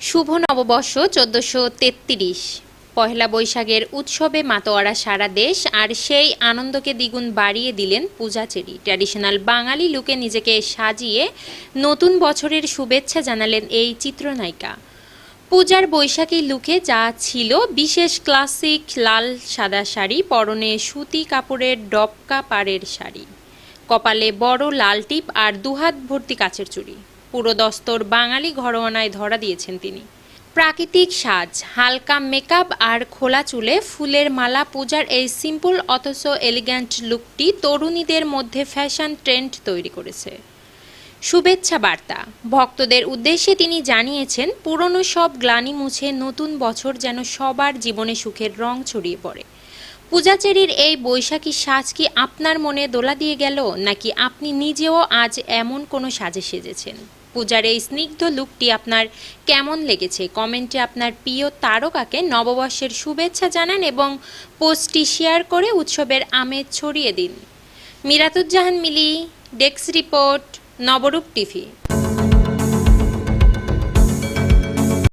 শুভ নববর্ষ ১৪৩৩। পহেলা বৈশাখের উৎসবে মাতোয়ারা সারা দেশ, আর সেই আনন্দকে দ্বিগুণ বাড়িয়ে দিলেন পূজাচেরি। ট্র্যাডিশনাল বাঙালি লুকে নিজেকে সাজিয়ে নতুন বছরের শুভেচ্ছা জানালেন এই চিত্রনায়িকা। পূজার বৈশাখী লুকে যা ছিল বিশেষ ক্লাসিক লাল সাদা শাড়ি, পরনে সুতি কাপড়ের ডবকা পাড়ের শাড়ি, কপালে বড় লাল টিপ আর দুহাত ভর্তি কাচের চুড়ি। পুরো দস্তর বাঙালি ঘরোয়ানায় ধরা দিয়েছেন তিনি। প্রাকৃতিক সাজ, হালকা মেকআপ আর খোলা চুলে ফুলের মালা। পূজার এই সিম্পল অথচ এলিগ্যান্ট লুকটি তরুণীদের মধ্যে ফ্যাশন ট্রেন্ড তৈরি করেছে। শুভেচ্ছা বার্তা ভক্তদের উদ্দেশ্যে তিনি জানিয়েছেন, পুরনো সব গ্লানি মুছে নতুন বছর যেন সবার জীবনে সুখের রং ছড়িয়ে পড়ে। পূজাচেরির এই বৈশাখী সাজ কি আপনার মনে দোলা দিয়ে গেল, নাকি আপনি নিজেও আজ এমন কোনো সাজে সেজেছেন? পূজার এই স্নিগ্ধ লুকটি আপনার কেমন লেগেছে? কমেন্টে আপনার প্রিয় তারকাকে নববর্ষের শুভেচ্ছা জানান এবং পোস্টটি শেয়ার করে উৎসবের আমেজ ছড়িয়ে দিন। মিরাতুজ্জাহান মিলি, ডেস্ক রিপোর্ট, নবরূপ টিভি।